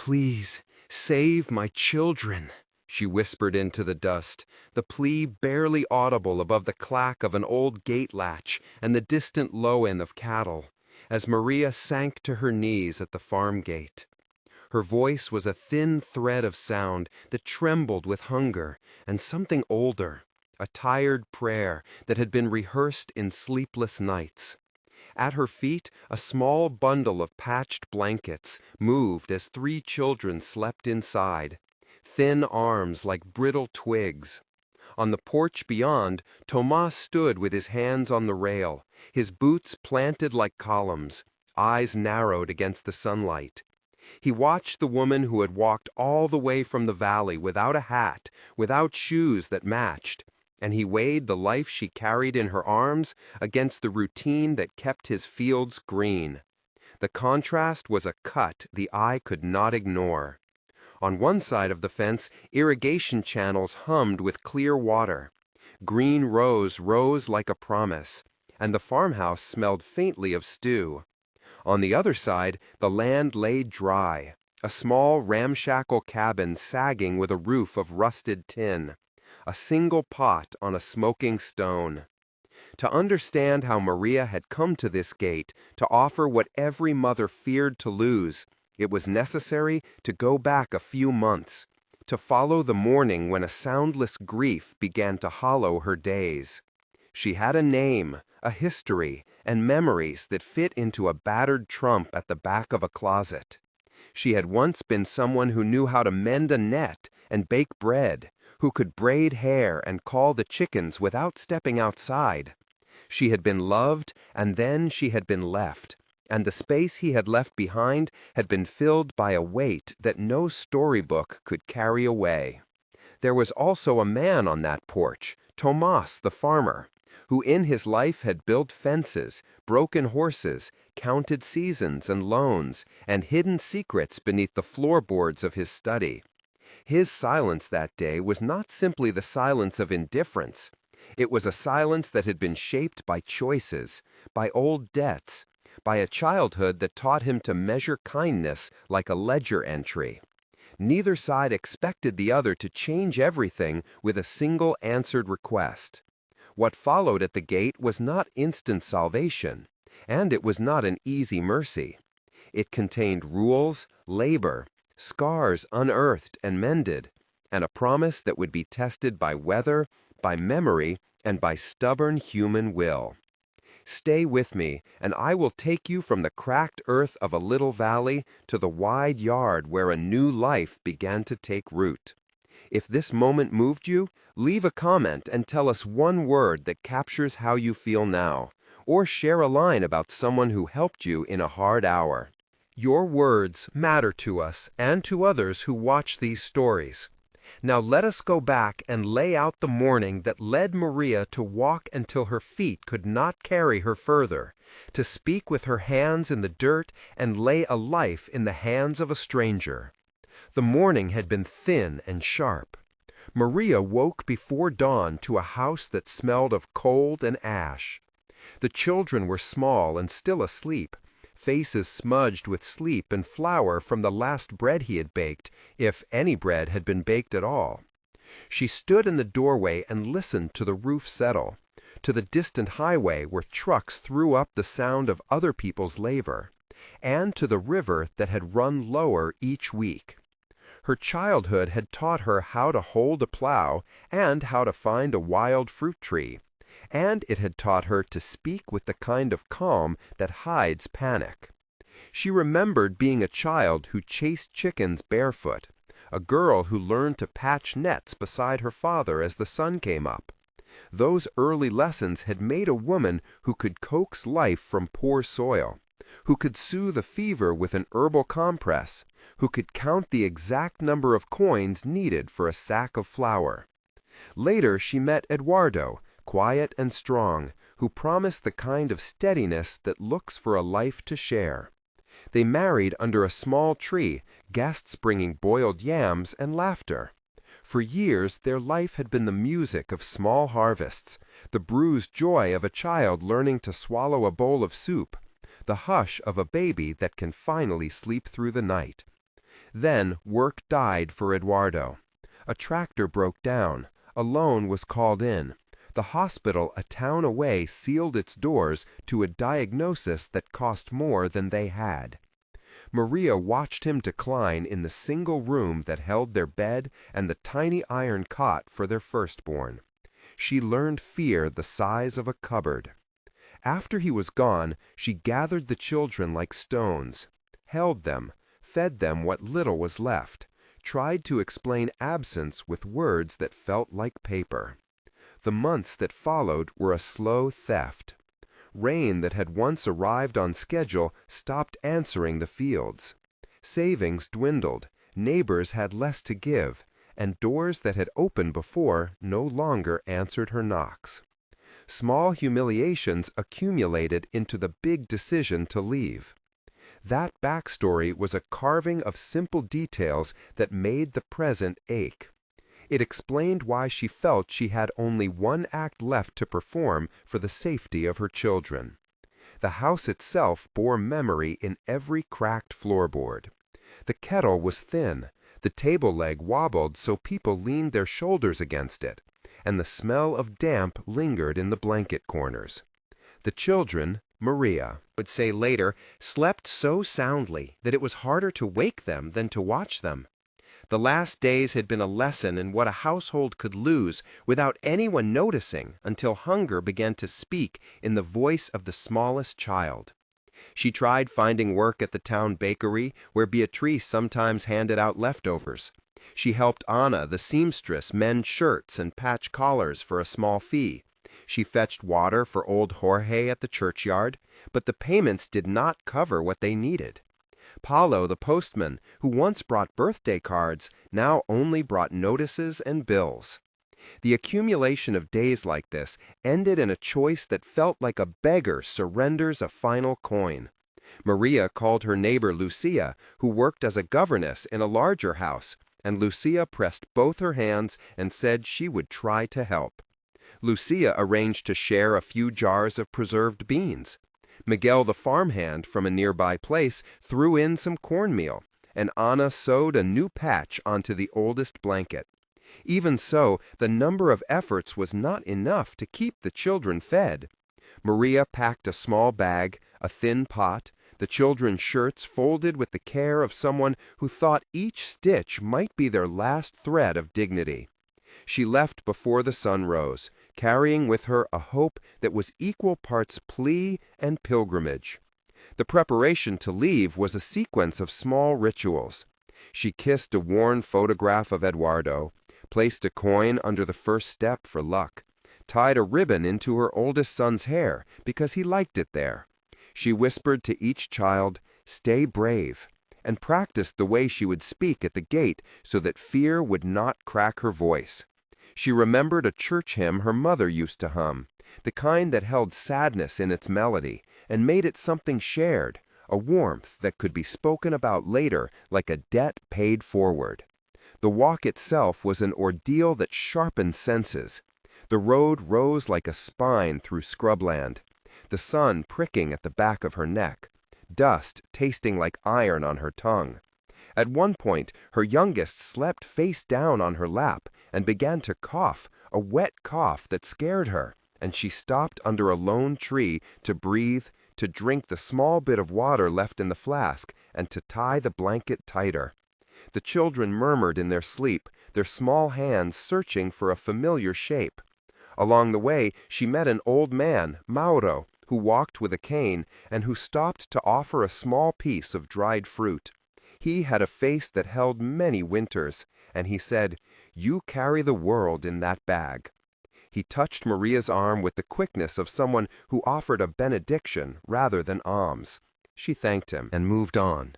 "Please, save my children," she whispered into the dust, the plea barely audible above the clack of an old gate latch and the distant lowing of cattle, as Maria sank to her knees at the farm gate. Her voice was a thin thread of sound that trembled with hunger and something older, a tired prayer that had been rehearsed in sleepless nights. At her feet, a small bundle of patched blankets moved as three children slept inside, thin arms like brittle twigs. On the porch beyond, Tomas stood with his hands on the rail, his boots planted like columns, eyes narrowed against the sunlight. He watched the woman who had walked all the way from the valley without a hat, without shoes that matched, and he weighed the life she carried in her arms against the routine that kept his fields green. The contrast was a cut the eye could not ignore. On one side of the fence, irrigation channels hummed with clear water. Green rose rose like a promise, and the farmhouse smelled faintly of stew. On the other side, the land lay dry, a small ramshackle cabin sagging with a roof of rusted tin, a single pot on a smoking stone. To understand how Maria had come to this gate to offer what every mother feared to lose, it was necessary to go back a few months, to follow the morning when a soundless grief began to hollow her days. She had a name, a history, and memories that fit into a battered trump at the back of a closet. She had once been someone who knew how to mend a net and bake bread, who could braid hair and call the chickens without stepping outside. She had been loved, and then she had been left, and the space he had left behind had been filled by a weight that no storybook could carry away. There was also a man on that porch, Tomas the farmer, who in his life had built fences, broken horses, counted seasons and loans, and hidden secrets beneath the floorboards of his study. His silence that day was not simply the silence of indifference. It was a silence that had been shaped by choices, by old debts, by a childhood that taught him to measure kindness like a ledger entry. Neither side expected the other to change everything with a single answered request. What followed at the gate was not instant salvation, and it was not an easy mercy. It contained rules, labor, scars unearthed and mended, and a promise that would be tested by weather, by memory, and by stubborn human will. Stay with me, and I will take you from the cracked earth of a little valley to the wide yard where a new life began to take root. If this moment moved you, leave a comment and tell us one word that captures how you feel now, or share a line about someone who helped you in a hard hour. Your words matter to us and to others who watch these stories. Now let us go back and lay out the morning that led Maria to walk until her feet could not carry her further, to speak with her hands in the dirt and lay a life in the hands of a stranger. The morning had been thin and sharp. Maria woke before dawn to a house that smelled of cold and ash. The children were small and still asleep, faces smudged with sleep and flour from the last bread he had baked, if any bread had been baked at all. She stood in the doorway and listened to the roof settle, to the distant highway where trucks threw up the sound of other people's labor, and to the river that had run lower each week. Her childhood had taught her how to hold a plow and how to find a wild fruit tree, and it had taught her to speak with the kind of calm that hides panic. She remembered being a child who chased chickens barefoot, a girl who learned to patch nets beside her father as the sun came up. Those early lessons had made a woman who could coax life from poor soil, who could soothe a fever with an herbal compress, who could count the exact number of coins needed for a sack of flour. Later she met Eduardo, quiet and strong, who promised the kind of steadiness that looks for a life to share. They married under a small tree, guests bringing boiled yams and laughter. For years their life had been the music of small harvests, the bruised joy of a child learning to swallow a bowl of soup, the hush of a baby that can finally sleep through the night. Then work died for Eduardo. A tractor broke down. A loan was called in. The hospital a town away sealed its doors to a diagnosis that cost more than they had. Maria watched him decline in the single room that held their bed and the tiny iron cot for their firstborn. She learned fear the size of a cupboard. After he was gone, she gathered the children like stones, held them, fed them what little was left, tried to explain absence with words that felt like paper. The months that followed were a slow theft. Rain that had once arrived on schedule stopped answering the fields. Savings dwindled, neighbors had less to give, and doors that had opened before no longer answered her knocks. Small humiliations accumulated into the big decision to leave. That backstory was a carving of simple details that made the present ache. It explained why she felt she had only one act left to perform for the safety of her children. The house itself bore memory in every cracked floorboard. The kettle was thin, the table leg wobbled so people leaned their shoulders against it, and the smell of damp lingered in the blanket corners. The children, Maria would say later, slept so soundly that it was harder to wake them than to watch them. The last days had been a lesson in what a household could lose without anyone noticing until hunger began to speak in the voice of the smallest child. She tried finding work at the town bakery, where Beatrice sometimes handed out leftovers. She helped Anna, the seamstress, mend shirts and patch collars for a small fee. She fetched water for old Jorge at the churchyard, but the payments did not cover what they needed. Paulo, the postman, who once brought birthday cards, now only brought notices and bills. The accumulation of days like this ended in a choice that felt like a beggar surrenders a final coin. Maria called her neighbor Lucia, who worked as a governess in a larger house, and Lucia pressed both her hands and said she would try to help. Lucia arranged to share a few jars of preserved beans. Miguel the farmhand from a nearby place threw in some cornmeal, and Anna sewed a new patch onto the oldest blanket. Even so, the number of efforts was not enough to keep the children fed. Maria packed a small bag, a thin pot, the children's shirts folded with the care of someone who thought each stitch might be their last thread of dignity. She left before the sun rose, carrying with her a hope that was equal parts plea and pilgrimage. The preparation to leave was a sequence of small rituals. She kissed a worn photograph of Eduardo, placed a coin under the first step for luck, tied a ribbon into her oldest son's hair because he liked it there. She whispered to each child, "Stay brave," and practiced the way she would speak at the gate so that fear would not crack her voice. She remembered a church hymn her mother used to hum, the kind that held sadness in its melody and made it something shared, a warmth that could be spoken about later like a debt paid forward. The walk itself was an ordeal that sharpened senses. The road rose like a spine through scrubland, the sun pricking at the back of her neck, dust tasting like iron on her tongue. At one point, her youngest slept face down on her lap and began to cough, a wet cough that scared her, and she stopped under a lone tree to breathe, to drink the small bit of water left in the flask, and to tie the blanket tighter. The children murmured in their sleep, their small hands searching for a familiar shape. Along the way, she met an old man, Mauro, who walked with a cane and who stopped to offer a small piece of dried fruit. He had a face that held many winters, and he said, "You carry the world in that bag." He touched Maria's arm with the quickness of someone who offered a benediction rather than alms. She thanked him and moved on.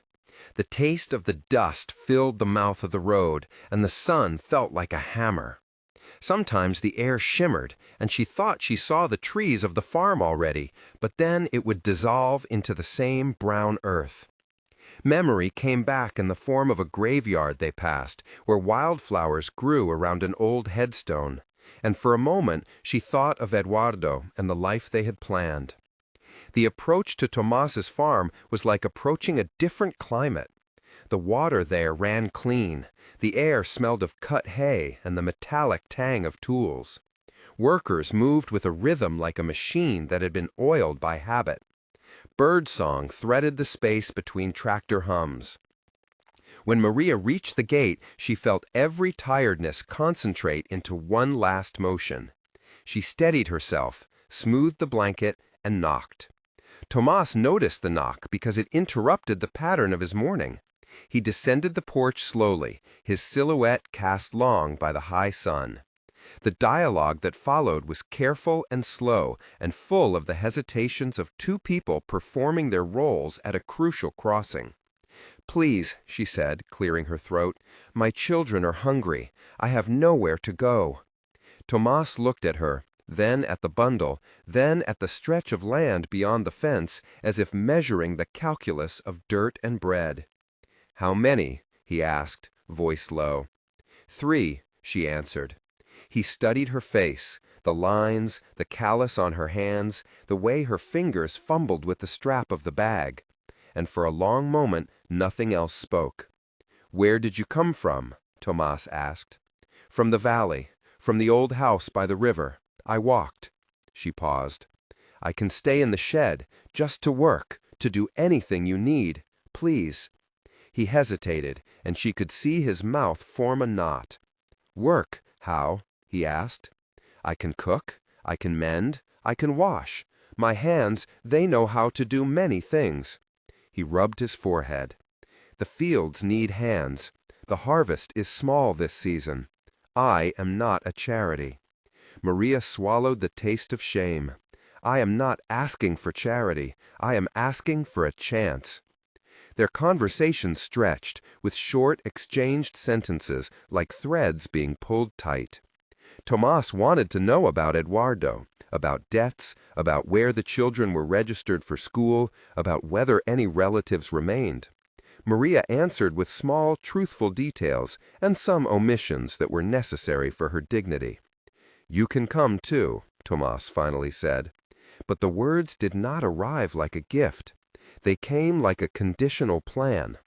The taste of the dust filled the mouth of the road, and the sun felt like a hammer. Sometimes the air shimmered, and she thought she saw the trees of the farm already, but then it would dissolve into the same brown earth. Memory came back in the form of a graveyard they passed, where wildflowers grew around an old headstone, and for a moment she thought of Eduardo and the life they had planned. The approach to Tomas's farm was like approaching a different climate. The water there ran clean. The air smelled of cut hay and the metallic tang of tools. Workers moved with a rhythm like a machine that had been oiled by habit. Birdsong threaded the space between tractor hums. When Maria reached the gate, she felt every tiredness concentrate into one last motion. She steadied herself, smoothed the blanket, and knocked. Tomas noticed the knock because it interrupted the pattern of his morning. He descended the porch slowly, his silhouette cast long by the high sun. The dialogue that followed was careful and slow and full of the hesitations of two people performing their roles at a crucial crossing. "Please," she said, clearing her throat, "my children are hungry. I have nowhere to go." Tomas looked at her, then at the bundle, then at the stretch of land beyond the fence, as if measuring the calculus of dirt and bread. "How many?" he asked, voice low. "3," she answered. He studied her face, the lines, the callus on her hands, the way her fingers fumbled with the strap of the bag. And for a long moment nothing else spoke. "Where did you come from?" Tomas asked. "From the valley, from the old house by the river. I walked." She paused. "I can stay in the shed, just to work, to do anything you need. Please." He hesitated, and she could see his mouth form a knot. "Work? How?" he asked. "I can cook, I can mend, I can wash. My hands, they know how to do many things." He rubbed his forehead. "The fields need hands. The harvest is small this season. I am not a charity." Maria swallowed the taste of shame. "I am not asking for charity. I am asking for a chance." Their conversation stretched, with short, exchanged sentences like threads being pulled tight. Tomas wanted to know about Eduardo, about debts, about where the children were registered for school, about whether any relatives remained. Maria answered with small, truthful details and some omissions that were necessary for her dignity. "You can come too," Tomas finally said. But the words did not arrive like a gift. They came like a conditional plan.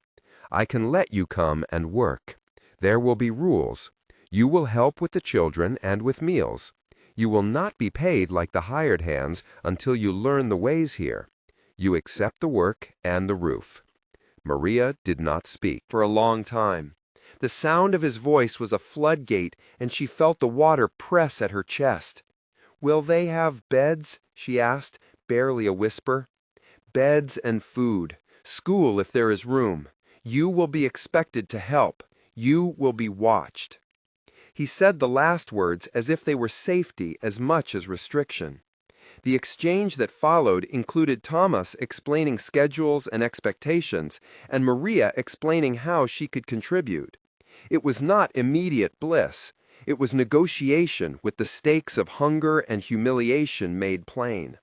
"I can let you come and work. There will be rules. You will help with the children and with meals. You will not be paid like the hired hands until you learn the ways here. You accept the work and the roof." Maria did not speak for a long time. The sound of his voice was a floodgate, and she felt the water press at her chest. "Will they have beds?" she asked, barely a whisper. "Beds and food. School if there is room. You will be expected to help. You will be watched." He said the last words as if they were safety as much as restriction. The exchange that followed included Tomas explaining schedules and expectations, and Maria explaining how she could contribute. It was not immediate bliss. It was negotiation with the stakes of hunger and humiliation made plain.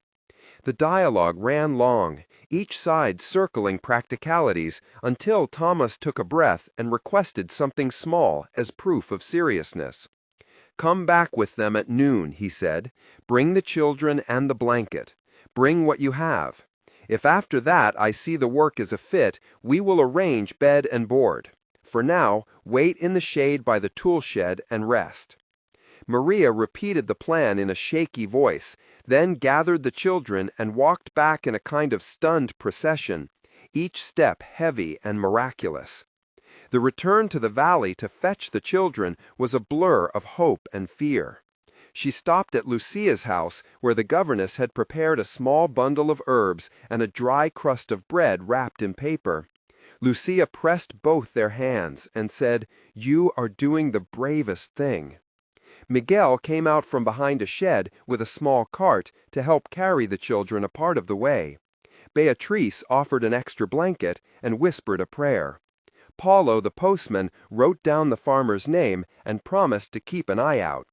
The dialogue ran long, each side circling practicalities, until Tomas took a breath and requested something small as proof of seriousness. "Come back with them at noon," he said. "Bring the children and the blanket. Bring what you have. If after that I see the work is a fit, we will arrange bed and board. For now, wait in the shade by the tool shed and rest." Maria repeated the plan in a shaky voice, then gathered the children and walked back in a kind of stunned procession, each step heavy and miraculous. The return to the valley to fetch the children was a blur of hope and fear. She stopped at Lucia's house, where the governess had prepared a small bundle of herbs and a dry crust of bread wrapped in paper. Lucia pressed both their hands and said, "You are doing the bravest thing." Miguel came out from behind a shed with a small cart to help carry the children a part of the way. Beatrice offered an extra blanket and whispered a prayer. Paulo, the postman, wrote down the farmer's name and promised to keep an eye out.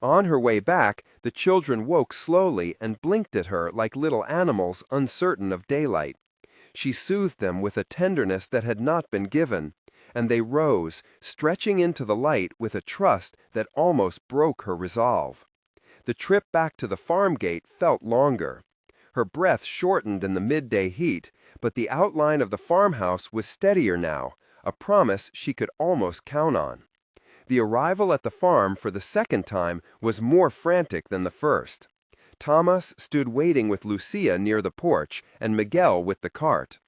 On her way back, the children woke slowly and blinked at her like little animals uncertain of daylight. She soothed them with a tenderness that had not been given, and they rose, stretching into the light with a trust that almost broke her resolve. The trip back to the farm gate felt longer. Her breath shortened in the midday heat, but the outline of the farmhouse was steadier now, a promise she could almost count on. The arrival at the farm for the second time was more frantic than the first. Tomas stood waiting with Lucia near the porch and Miguel with the cart.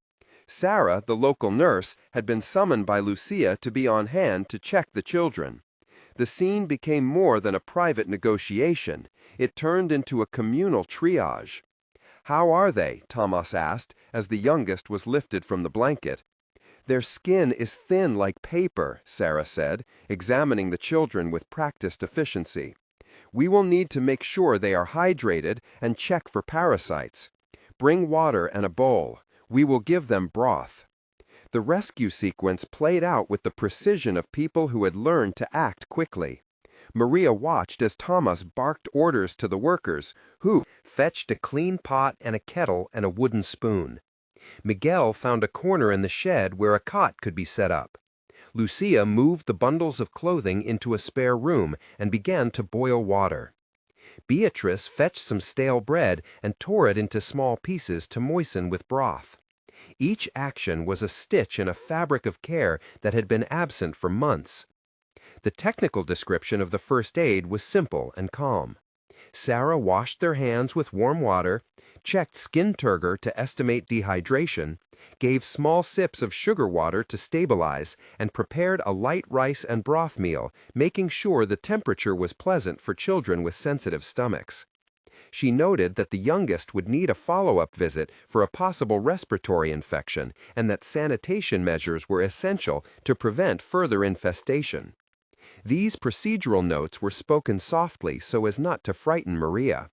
Sarah, the local nurse, had been summoned by Lucia to be on hand to check the children. The scene became more than a private negotiation. It turned into a communal triage. "How are they?" Tomas asked, as the youngest was lifted from the blanket. "Their skin is thin like paper," Sarah said, examining the children with practiced efficiency. "We will need to make sure they are hydrated and check for parasites. Bring water and a bowl. We will give them broth." The rescue sequence played out with the precision of people who had learned to act quickly. Maria watched as Tomas barked orders to the workers, who fetched a clean pot and a kettle and a wooden spoon. Miguel found a corner in the shed where a cot could be set up. Lucia moved the bundles of clothing into a spare room and began to boil water. Beatrice fetched some stale bread and tore it into small pieces to moisten with broth. Each action was a stitch in a fabric of care that had been absent for months. The technical description of the first aid was simple and calm. Sarah washed their hands with warm water, checked skin turgor to estimate dehydration, gave small sips of sugar water to stabilize, and prepared a light rice and broth meal, making sure the temperature was pleasant for children with sensitive stomachs. She noted that the youngest would need a follow-up visit for a possible respiratory infection and that sanitation measures were essential to prevent further infestation. These procedural notes were spoken softly so as not to frighten Maria.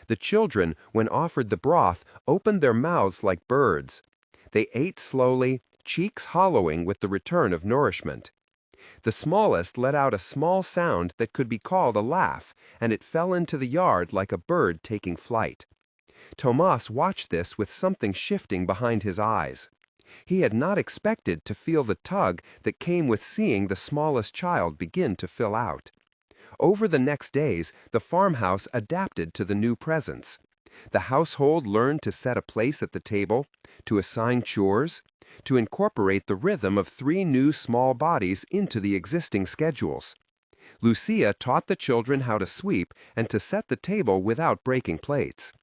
The children, when offered the broth, opened their mouths like birds. They ate slowly, cheeks hollowing with the return of nourishment. The smallest let out a small sound that could be called a laugh, and it fell into the yard like a bird taking flight. Tomas watched this with something shifting behind his eyes. He had not expected to feel the tug that came with seeing the smallest child begin to fill out. Over the next days, the farmhouse adapted to the new presence. The household learned to set a place at the table, to assign chores, to incorporate the rhythm of 3 new small bodies into the existing schedules. Lucia taught the children how to sweep and to set the table without breaking plates.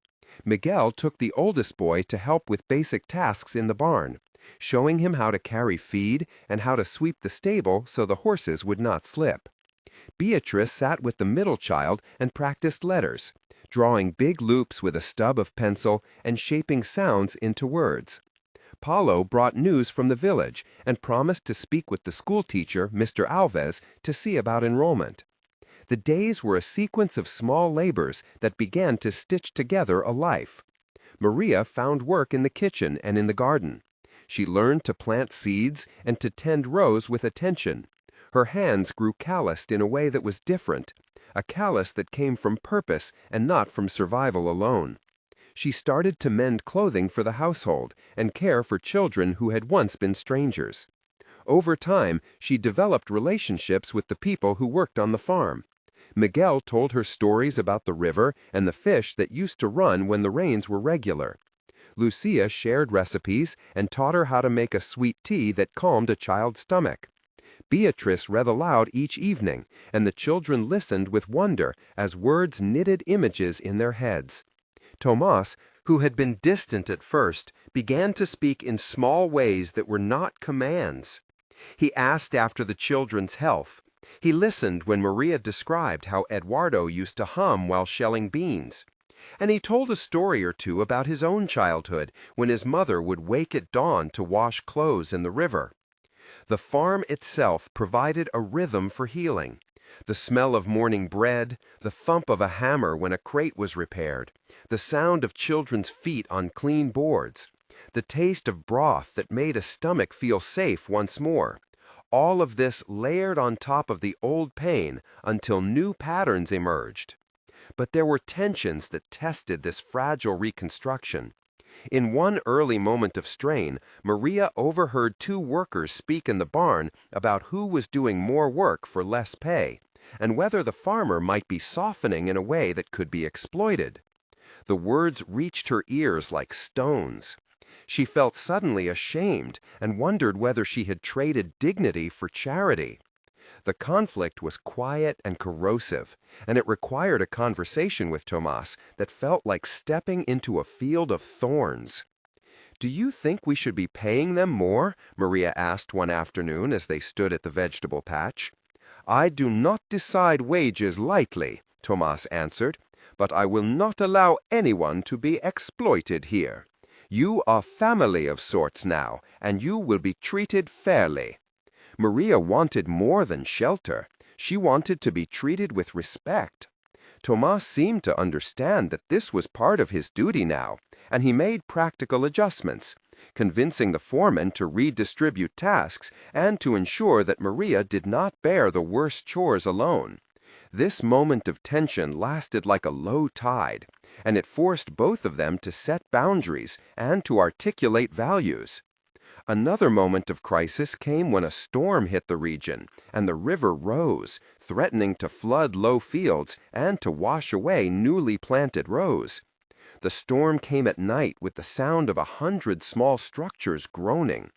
Miguel took the oldest boy to help with basic tasks in the barn, showing him how to carry feed and how to sweep the stable so the horses would not slip. Beatrice sat with the middle child and practiced letters, drawing big loops with a stub of pencil and shaping sounds into words. Paulo brought news from the village and promised to speak with the school teacher, Mr. Alves, to see about enrollment. The days were a sequence of small labors that began to stitch together a life. Maria found work in the kitchen and in the garden. She learned to plant seeds and to tend rows with attention. Her hands grew calloused in a way that was different, a callus that came from purpose and not from survival alone. She started to mend clothing for the household and care for children who had once been strangers. Over time, she developed relationships with the people who worked on the farm. Miguel told her stories about the river and the fish that used to run when the rains were regular. Lucia shared recipes and taught her how to make a sweet tea that calmed a child's stomach. Beatrice read aloud each evening, and the children listened with wonder as words knitted images in their heads. Tomas, who had been distant at first, began to speak in small ways that were not commands. He asked after the children's health. He listened when Maria described how Eduardo used to hum while shelling beans. And he told a story or two about his own childhood when his mother would wake at dawn to wash clothes in the river. The farm itself provided a rhythm for healing. The smell of morning bread, the thump of a hammer when a crate was repaired, the sound of children's feet on clean boards, the taste of broth that made a stomach feel safe once more. All of this layered on top of the old pain until new patterns emerged. But there were tensions that tested this fragile reconstruction. In one early moment of strain, Maria overheard 2 workers speak in the barn about who was doing more work for less pay, and whether the farmer might be softening in a way that could be exploited. The words reached her ears like stones. She felt suddenly ashamed and wondered whether she had traded dignity for charity. The conflict was quiet and corrosive, and it required a conversation with Tomas that felt like stepping into a field of thorns. "Do you think we should be paying them more?" Maria asked one afternoon as they stood at the vegetable patch. "I do not decide wages lightly," Tomas answered, "but I will not allow anyone to be exploited here. You are family of sorts now, and you will be treated fairly." Maria wanted more than shelter. She wanted to be treated with respect. Tomas seemed to understand that this was part of his duty now, and he made practical adjustments, convincing the foreman to redistribute tasks and to ensure that Maria did not bear the worst chores alone. This moment of tension lasted like a low tide, and it forced both of them to set boundaries and to articulate values. Another moment of crisis came when a storm hit the region, and the river rose, threatening to flood low fields and to wash away newly planted rows. The storm came at night with the sound of 100 small structures groaning.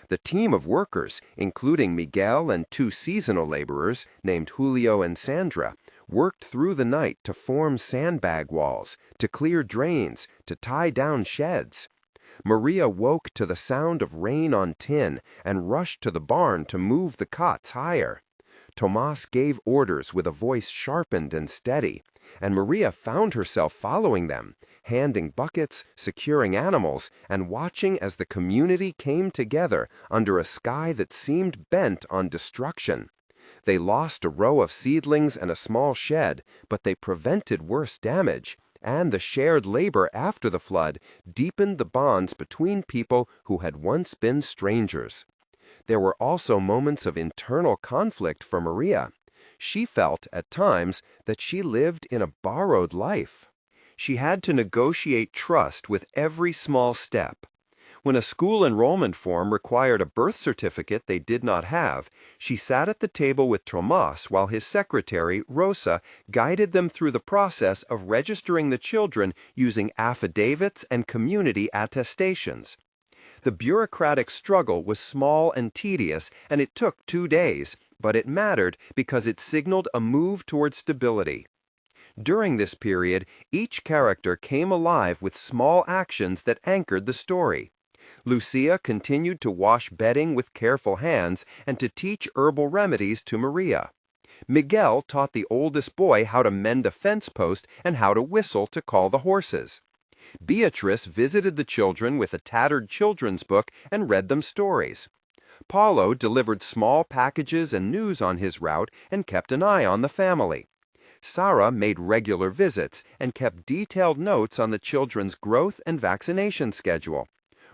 The team of workers, including Miguel and 2 seasonal laborers named Julio and Sandra, worked through the night to form sandbag walls, to clear drains, to tie down sheds. Maria woke to the sound of rain on tin and rushed to the barn to move the cots higher. Tomas gave orders with a voice sharpened and steady, and Maria found herself following them, handing buckets, securing animals, and watching as the community came together under a sky that seemed bent on destruction. They lost a row of seedlings and a small shed, but they prevented worse damage, and the shared labor after the flood deepened the bonds between people who had once been strangers. There were also moments of internal conflict for Maria. She felt, at times, that she lived in a borrowed life. She had to negotiate trust with every small step. When a school enrollment form required a birth certificate they did not have, she sat at the table with Tomas while his secretary, Rosa, guided them through the process of registering the children using affidavits and community attestations. The bureaucratic struggle was small and tedious, and it took 2 days, but it mattered because it signaled a move toward stability. During this period, each character came alive with small actions that anchored the story. Lucia continued to wash bedding with careful hands and to teach herbal remedies to Maria. Miguel taught the oldest boy how to mend a fence post and how to whistle to call the horses. Beatrice visited the children with a tattered children's book and read them stories. Paulo delivered small packages and news on his route and kept an eye on the family. Sarah made regular visits and kept detailed notes on the children's growth and vaccination schedule.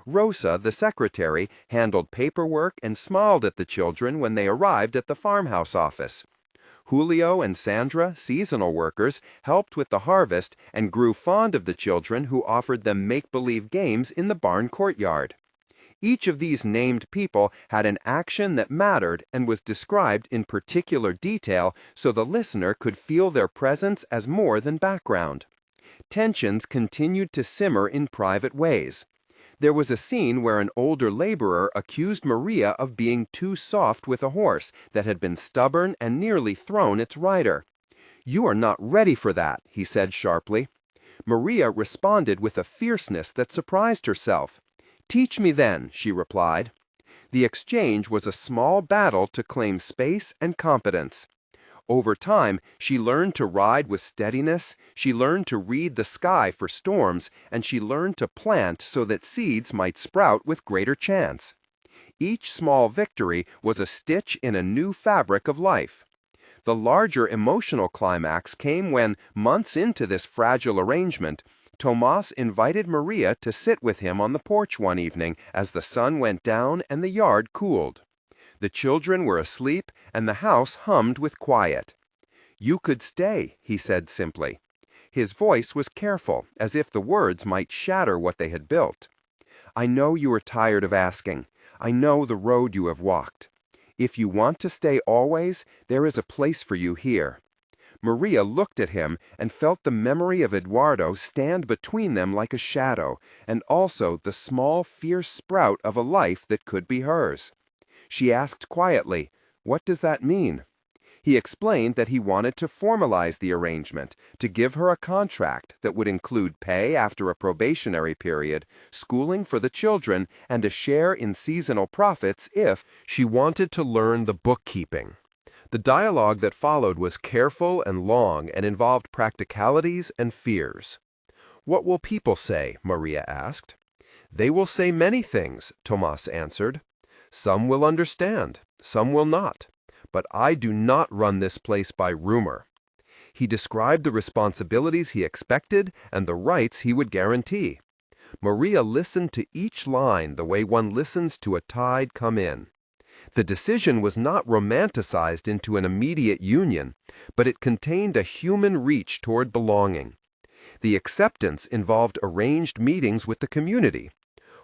Rosa, the secretary, handled paperwork and smiled at the children when they arrived at the farmhouse office. Julio and Sandra, seasonal workers, helped with the harvest and grew fond of the children who offered them make-believe games in the barn courtyard. Each of these named people had an action that mattered and was described in particular detail so the listener could feel their presence as more than background. Tensions continued to simmer in private ways. There was a scene where an older laborer accused Maria of being too soft with a horse that had been stubborn and nearly thrown its rider. "You are not ready for that," he said sharply. Maria responded with a fierceness that surprised herself. "Teach me then," she replied. The exchange was a small battle to claim space and competence. Over time, she learned to ride with steadiness, she learned to read the sky for storms, and she learned to plant so that seeds might sprout with greater chance. Each small victory was a stitch in a new fabric of life. The larger emotional climax came when, months into this fragile arrangement, Tomas invited Maria to sit with him on the porch one evening as the sun went down and the yard cooled. The children were asleep and the house hummed with quiet. "You could stay," he said simply. His voice was careful, as if the words might shatter what they had built. "I know you are tired of asking. I know the road you have walked. If you want to stay always, there is a place for you here." Maria looked at him and felt the memory of Eduardo stand between them like a shadow, and also the small, fierce sprout of a life that could be hers. She asked quietly, "What does that mean?" He explained that he wanted to formalize the arrangement, to give her a contract that would include pay after a probationary period, schooling for the children, and a share in seasonal profits if she wanted to learn the bookkeeping. The dialogue that followed was careful and long and involved practicalities and fears. "What will people say?" Maria asked. "They will say many things," Tomas answered. "Some will understand, some will not. But I do not run this place by rumor." He described the responsibilities he expected and the rights he would guarantee. Maria listened to each line the way one listens to a tide come in. The decision was not romanticized into an immediate union, but it contained a human reach toward belonging. The acceptance involved arranged meetings with the community.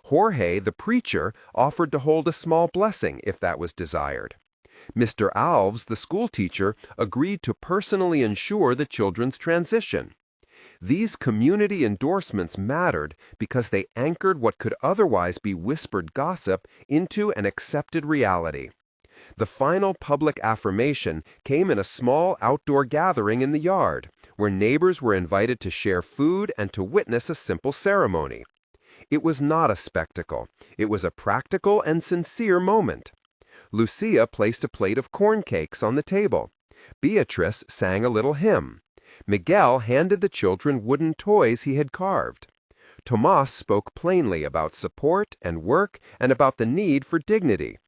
Jorge, the preacher, offered to hold a small blessing if that was desired. Mr. Alves, the schoolteacher, agreed to personally ensure the children's transition. These community endorsements mattered because they anchored what could otherwise be whispered gossip into an accepted reality. The final public affirmation came in a small outdoor gathering in the yard, where neighbors were invited to share food and to witness a simple ceremony. It was not a spectacle. It was a practical and sincere moment. Lucia placed a plate of corn cakes on the table. Beatrice sang a little hymn. Miguel handed the children wooden toys he had carved. Tomas spoke plainly about support and work and about the need for dignity.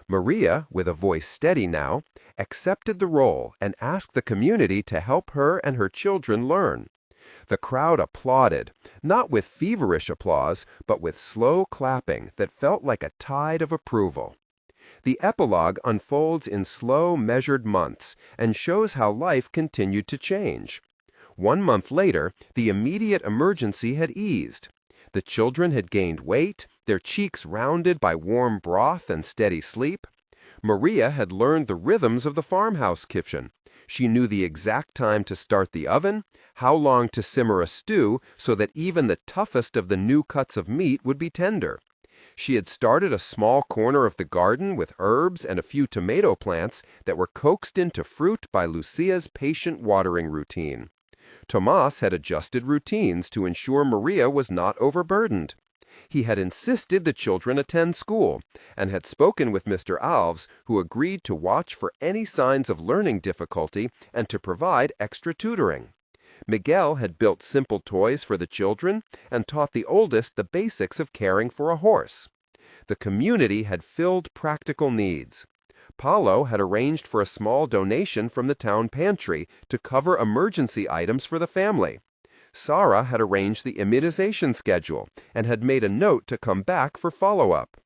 Maria, with a voice steady now, accepted the role and asked the community to help her and her children learn. The crowd applauded, not with feverish applause, but with slow clapping that felt like a tide of approval. The epilogue unfolds in slow, measured months and shows how life continued to change. 1 month later, the immediate emergency had eased. The children had gained weight, their cheeks rounded by warm broth and steady sleep. Maria had learned the rhythms of the farmhouse kitchen. She knew the exact time to start the oven, how long to simmer a stew so that even the toughest of the new cuts of meat would be tender. She had started a small corner of the garden with herbs and a few tomato plants that were coaxed into fruit by Lucia's patient watering routine. Tomas had adjusted routines to ensure Maria was not overburdened. He had insisted the children attend school and had spoken with Mr. Alves, who agreed to watch for any signs of learning difficulty and to provide extra tutoring. Miguel had built simple toys for the children and taught the oldest the basics of caring for a horse. The community had filled practical needs. Paulo had arranged for a small donation from the town pantry to cover emergency items for the family. Sarah had arranged the immunization schedule and had made a note to come back for follow-up.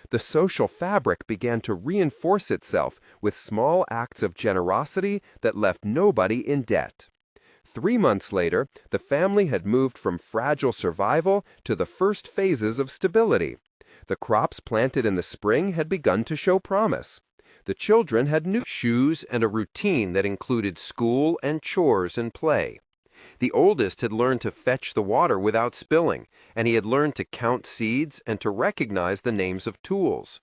The social fabric began to reinforce itself with small acts of generosity that left nobody in debt. 3 months later, the family had moved from fragile survival to the first phases of stability. The crops planted in the spring had begun to show promise. The children had new shoes and a routine that included school and chores and play. The oldest had learned to fetch the water without spilling, and he had learned to count seeds and to recognize the names of tools.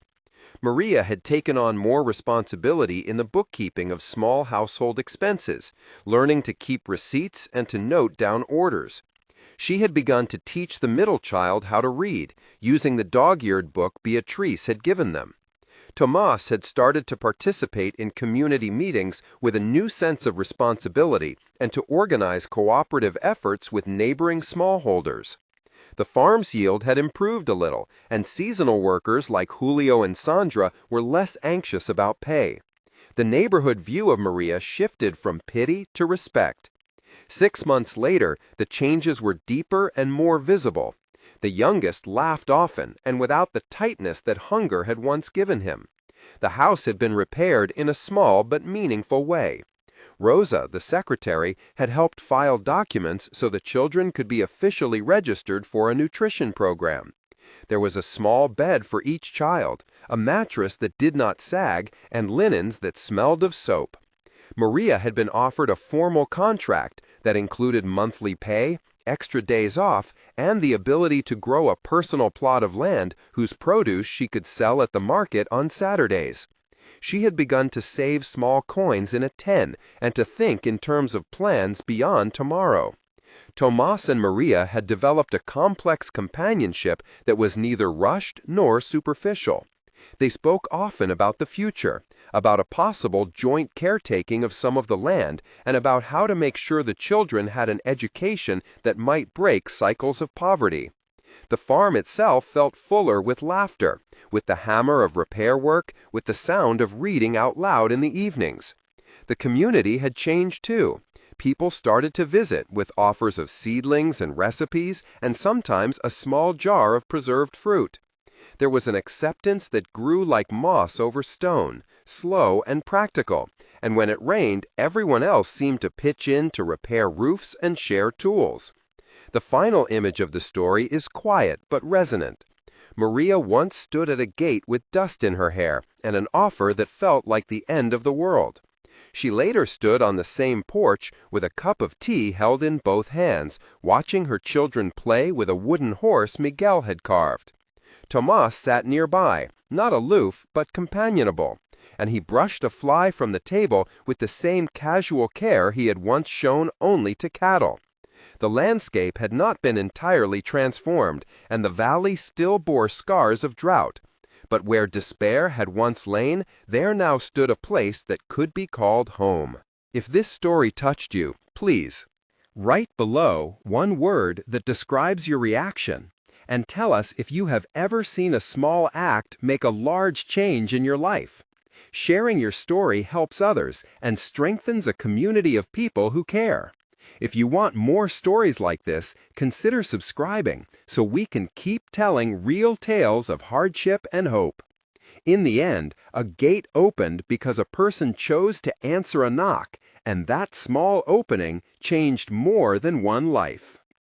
Maria had taken on more responsibility in the bookkeeping of small household expenses, learning to keep receipts and to note down orders. She had begun to teach the middle child how to read, using the dog-eared book Beatrice had given them. Tomas had started to participate in community meetings with a new sense of responsibility and to organize cooperative efforts with neighboring smallholders. The farm's yield had improved a little, and seasonal workers like Julio and Sandra were less anxious about pay. The neighborhood view of Maria shifted from pity to respect. 6 months later, the changes were deeper and more visible. The youngest laughed often and without the tightness that hunger had once given him. The house had been repaired in a small but meaningful way. Rosa, the secretary, had helped file documents so the children could be officially registered for a nutrition program. There was a small bed for each child, a mattress that did not sag, and linens that smelled of soap. Maria had been offered a formal contract that included monthly pay, extra days off, and the ability to grow a personal plot of land whose produce she could sell at the market on Saturdays. She had begun to save small coins in a 10 and to think in terms of plans beyond tomorrow. Tomas and Maria had developed a complex companionship that was neither rushed nor superficial. They spoke often about the future, about a possible joint caretaking of some of the land, and about how to make sure the children had an education that might break cycles of poverty. The farm itself felt fuller with laughter, with the hammer of repair work, with the sound of reading out loud in the evenings. The community had changed too. People started to visit with offers of seedlings and recipes, and sometimes a small jar of preserved fruit. There was an acceptance that grew like moss over stone, slow and practical, and when it rained, everyone else seemed to pitch in to repair roofs and share tools. The final image of the story is quiet but resonant. Maria once stood at a gate with dust in her hair and an offer that felt like the end of the world. She later stood on the same porch with a cup of tea held in both hands, watching her children play with a wooden horse Miguel had carved. Tomas sat nearby, not aloof but companionable, and he brushed a fly from the table with the same casual care he had once shown only to cattle. The landscape had not been entirely transformed, and the valley still bore scars of drought. But where despair had once lain, there now stood a place that could be called home. If this story touched you, please write below one word that describes your reaction, and tell us if you have ever seen a small act make a large change in your life. Sharing your story helps others and strengthens a community of people who care. If you want more stories like this, consider subscribing so we can keep telling real tales of hardship and hope. In the end, a gate opened because a person chose to answer a knock, and that small opening changed more than one life.